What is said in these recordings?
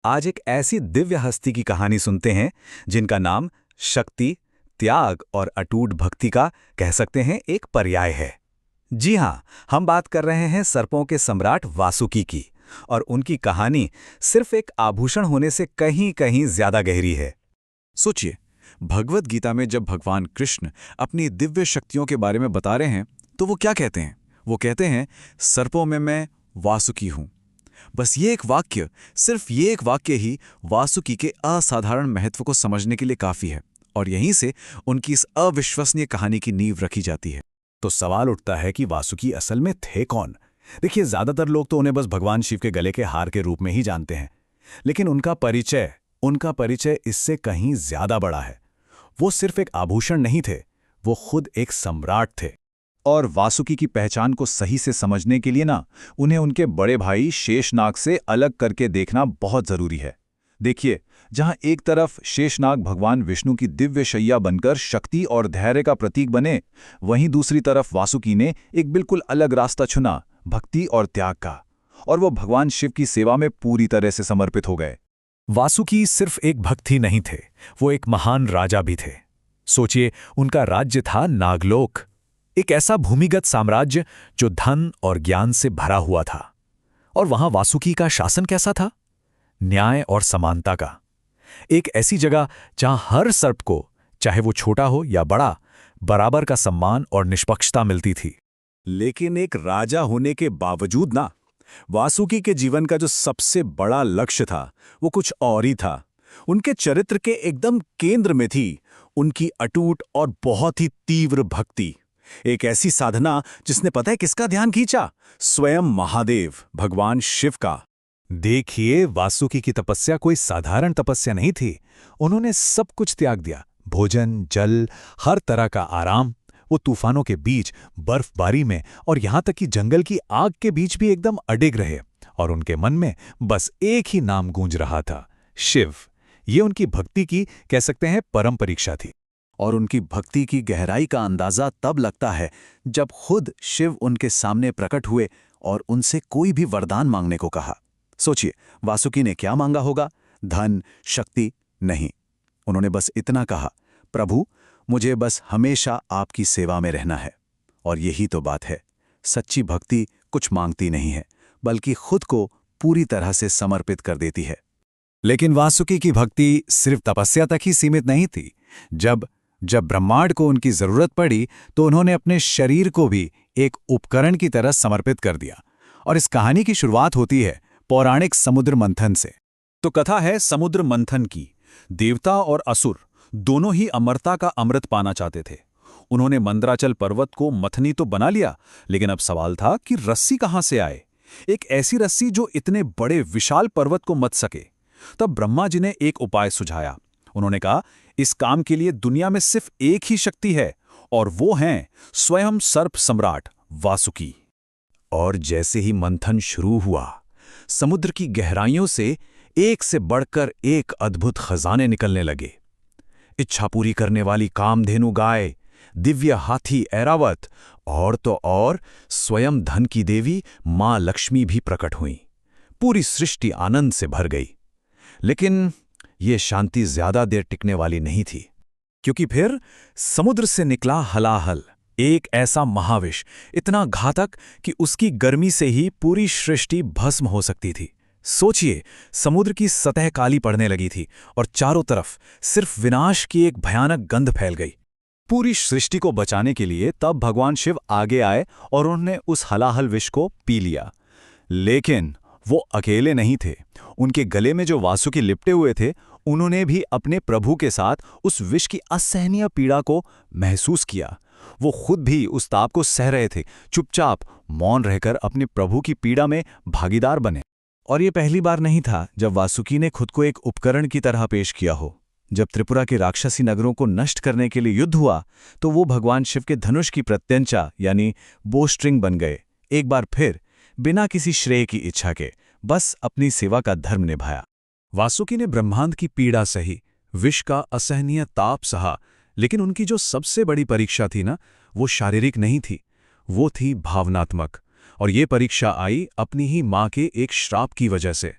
आज एक ऐसी दिव्य हस्ती की कहानी सुनते हैं जिनका नाम शक्ति, त्याग और अटूट भक्ति का कह सकते हैं एक पर्याय है। जी हाँ, हम बात कर रहे हैं सर्पों के सम्राट वासुकी की। और उनकी कहानी सिर्फ एक आभूषण होने से कहीं कहीं ज्यादा गहरी है। सोचिए, भगवत गीता में जब भगवान कृष्ण अपनी दिव्य शक्तियों के बारे में बता रहे हैं तो वो क्या कहते हैं? वो कहते हैं, सर्पों में मैं वासुकी हूं। बस ये एक वाक्य, सिर्फ ये एक वाक्य ही वासुकी के असाधारण महत्व को समझने के लिए काफी है। और यहीं से उनकी इस अविश्वसनीय कहानी की नींव रखी जाती है। तो सवाल उठता है कि वासुकी असल में थे कौन? देखिए, ज्यादातर लोग तो उन्हें बस भगवान शिव के गले के हार के रूप में ही जानते हैं, लेकिन उनका परिचय इससे कहीं ज्यादा बड़ा है। वो सिर्फ एक आभूषण नहीं थे, वो खुद एक सम्राट थे। और वासुकी की पहचान को सही से समझने के लिए उन्हें उनके बड़े भाई शेषनाग से अलग करके देखना बहुत जरूरी है। देखिए, जहां एक तरफ शेषनाग भगवान विष्णु की दिव्य शैया बनकर शक्ति और धैर्य का प्रतीक बने, वहीं दूसरी तरफ वासुकी ने एक बिल्कुल अलग रास्ता चुना, भक्ति और त्याग का। और वो भगवान शिव की सेवा में पूरी तरह से समर्पित हो गए। वासुकी सिर्फ एक भक्त ही नहीं थे, वो एक महान राजा भी थे। सोचिए, उनका राज्य था नागलोक, एक ऐसा भूमिगत साम्राज्य जो धन और ज्ञान से भरा हुआ था। और वहां वासुकी का शासन कैसा था? न्याय और समानता का। एक ऐसी जगह जहां हर सर्प को, चाहे वो छोटा हो या बड़ा, बराबर का सम्मान और निष्पक्षता मिलती थी। लेकिन एक राजा होने के बावजूद वासुकी के जीवन का जो सबसे बड़ा लक्ष्य था, वो कुछ और ही था। उनके चरित्र के एकदम केंद्र में थी उनकी अटूट और बहुत ही तीव्र भक्ति। एक ऐसी साधना जिसने पता है किसका ध्यान खींचा? स्वयं महादेव, भगवान शिव का। देखिए, वासुकी की तपस्या कोई साधारण तपस्या नहीं थी। उन्होंने सब कुछ त्याग दिया, भोजन, जल, हर तरह का आराम। वो तूफानों के बीच, बर्फबारी में और यहां तक कि जंगल की आग के बीच भी एकदम अडिग रहे। और उनके मन में बस एक ही नाम गूंज रहा था, शिव। ये उनकी भक्ति की, कह सकते हैं, परम परीक्षा थी। और उनकी भक्ति की गहराई का अंदाजा तब लगता है जब खुद शिव उनके सामने प्रकट हुए और उनसे कोई भी वरदान मांगने को कहा। सोचिए, वासुकी ने क्या मांगा होगा? धन, शक्ति नहीं। उन्होंने बस इतना कहा, प्रभु, मुझे बस हमेशा आपकी सेवा में रहना है। और यही तो बात है, सच्ची भक्ति कुछ मांगती नहीं है, बल्कि खुद को पूरी तरह से समर्पित कर देती है। लेकिन वासुकी की भक्ति सिर्फ तपस्या तक ही सीमित नहीं थी। जब ब्रह्मांड को उनकी जरूरत पड़ी तो उन्होंने अपने शरीर को भी एक उपकरण की तरह समर्पित कर दिया। और इस कहानी की शुरुआत होती है पौराणिक समुद्र मंथन से। तो कथा है समुद्र मंथन की। देवता और असुर दोनों ही अमरता का अमृत पाना चाहते थे। उन्होंने मंदराचल पर्वत को मथनी तो बना लिया, लेकिन अब सवाल था कि रस्सी कहां से आए? एक ऐसी रस्सी जो इतने बड़े विशाल पर्वत को मथ सके। तब ब्रह्मा जी ने एक उपाय सुझाया। उन्होंने कहा, इस काम के लिए दुनिया में सिर्फ एक ही शक्ति है, और वो हैं स्वयं सर्प सम्राट वासुकी। और जैसे ही मंथन शुरू हुआ, समुद्र की गहराइयों से बढ़कर एक अद्भुत खजाने निकलने लगे। इच्छा पूरी करने वाली कामधेनु गाय, दिव्य हाथी ऐरावत, और तो और स्वयं धन की देवी मां लक्ष्मी भी प्रकट हुईं। पूरी सृष्टि आनंद से भर गई। लेकिन ये शांति ज्यादा देर टिकने वाली नहीं थी, क्योंकि फिर समुद्र से निकला हलाहल, एक ऐसा महाविष, इतना घातक कि उसकी गर्मी से ही पूरी सृष्टि भस्म हो सकती थी। सोचिए, समुद्र की सतह काली पड़ने लगी थी और चारों तरफ सिर्फ विनाश की एक भयानक गंध फैल गई। पूरी सृष्टि को बचाने के लिए तब भगवान शिव आगे आए और उन्होंने उस हलाहल विष को पी लिया। लेकिन वो अकेले नहीं थे। उनके गले में जो वासुकी लिपटे हुए थे, उन्होंने भी अपने प्रभु के साथ उस विष की असहनीय पीड़ा को महसूस किया। वो खुद भी उस ताप को सह रहे थे, चुपचाप मौन रहकर अपने प्रभु की पीड़ा में भागीदार बने। और ये पहली बार नहीं था जब वासुकी ने खुद को एक उपकरण की तरह पेश किया हो। जब त्रिपुरा के राक्षसी नगरों को नष्ट करने के लिए युद्ध हुआ, तो वो भगवान शिव के धनुष की प्रत्यंचा यानी बोस्ट्रिंग बन गए। एक बार फिर बिना किसी श्रेय की इच्छा के बस अपनी सेवा का धर्म निभाया। वासुकी ने ब्रह्मांड की पीड़ा सही, विष का असहनीय ताप सहा, लेकिन उनकी जो सबसे बड़ी परीक्षा थी वो शारीरिक नहीं थी, वो थी भावनात्मक। और ये परीक्षा आई अपनी ही मां के एक श्राप की वजह से।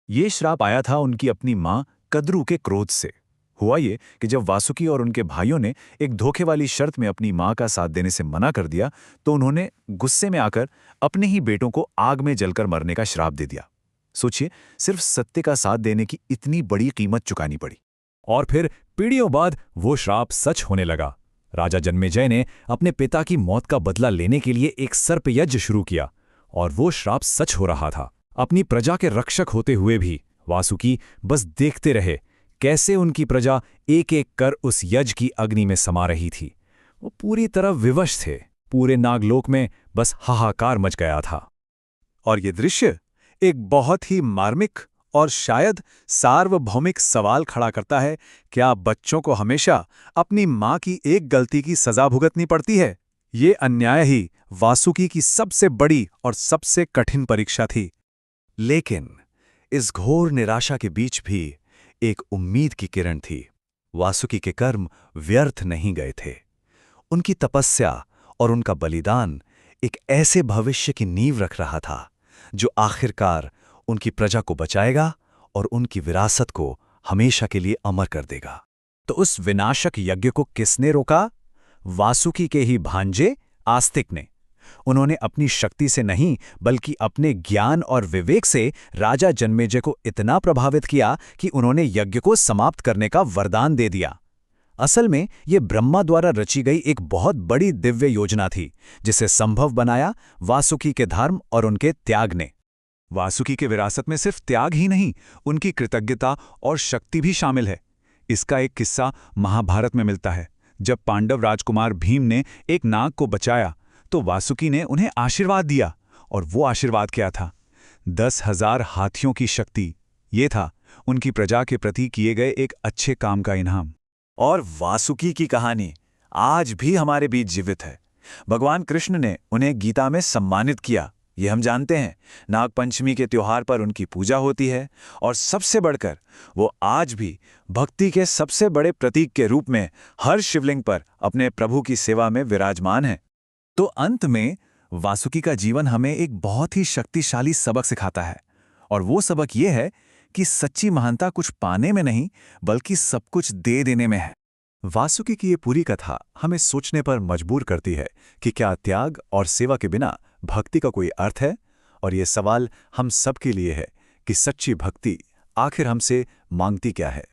ये श्राप आया था उनकी अपनी मां कद्रू के क्रोध से। हुआ ये कि जब वासुकी और उनके भाइयों ने एक धोखे वाली शर्त में अपनी मां का साथ देने से मना कर दिया, तो उन्होंने गुस्से में आकर अपने ही बेटों को आग में जलकर मरने का श्राप दे दिया। सोचिए, सिर्फ सत्य का साथ देने की इतनी बड़ी कीमत चुकानी पड़ी। और फिर पीढ़ियों बाद वो श्राप सच होने लगा। राजा जन्मेजय ने अपने पिता की मौत का बदला लेने के लिए एक सर्पयज्ञ शुरू किया, और वो श्राप सच हो रहा था। अपनी प्रजा के रक्षक होते हुए भी वासुकी बस देखते रहे कैसे उनकी प्रजा एक एक कर उस यज्ञ की अग्नि में समा रही थी। वो पूरी तरह विवश थे। पूरे नागलोक में बस हाहाकार मच गया था। और ये दृश्य एक बहुत ही मार्मिक और शायद सार्वभौमिक सवाल खड़ा करता है। क्या बच्चों को हमेशा अपनी मां की एक गलती की सजा भुगतनी पड़ती है? ये अन्याय ही वासुकी की सबसे बड़ी और सबसे कठिन परीक्षा थी। लेकिन इस घोर निराशा के बीच भी एक उम्मीद की किरण थी। वासुकी के कर्म व्यर्थ नहीं गए थे। उनकी तपस्या और उनका बलिदान एक ऐसे भविष्य की नींव रख रहा था जो आखिरकार उनकी प्रजा को बचाएगा और उनकी विरासत को हमेशा के लिए अमर कर देगा। तो उस विनाशक यज्ञ को किसने रोका? वासुकी के ही भांजे आस्तिक ने। उन्होंने अपनी शक्ति से नहीं बल्कि अपने ज्ञान और विवेक से राजा जन्मेजय को इतना प्रभावित किया कि उन्होंने यज्ञ को समाप्त करने का वरदान दे दिया। असल में ये ब्रह्मा द्वारा रची गई एक बहुत बड़ी दिव्य योजना थी, जिसे संभव बनाया वासुकी के धर्म और उनके त्याग ने। वासुकी के विरासत में सिर्फ त्याग ही नहीं, उनकी कृतज्ञता और शक्ति भी शामिल है। इसका एक किस्सा महाभारत में मिलता है। जब पांडव राजकुमार भीम ने एक नाग को बचाया तो वासुकी ने उन्हें आशीर्वाद दिया। और वो आशीर्वाद क्या था? 10,000 हाथियों की शक्ति। ये था उनकी प्रजा के प्रति किए गए एक अच्छे काम का इनाम। और वासुकी की कहानी आज भी हमारे बीच जीवित है। भगवान कृष्ण ने उन्हें गीता में सम्मानित किया, ये हम जानते हैं। नागपंचमी के त्योहार पर उनकी पूजा होती है, और सबसे बढ़कर वो आज भी भक्ति के सबसे बड़े प्रतीक के रूप में हर शिवलिंग पर अपने प्रभु की सेवा में विराजमान है। तो अंत में वासुकी का जीवन हमें एक बहुत ही शक्तिशाली सबक सिखाता है, और वो सबक ये है कि सच्ची महानता कुछ पाने में नहीं बल्कि सब कुछ दे देने में है। वासुकी की ये पूरी कथा हमें सोचने पर मजबूर करती है कि क्या त्याग और सेवा के बिना भक्ति का कोई अर्थ है? और ये सवाल हम सब के लिए है कि सच्ची भक्ति आखिर हमसे मांगती क्या है।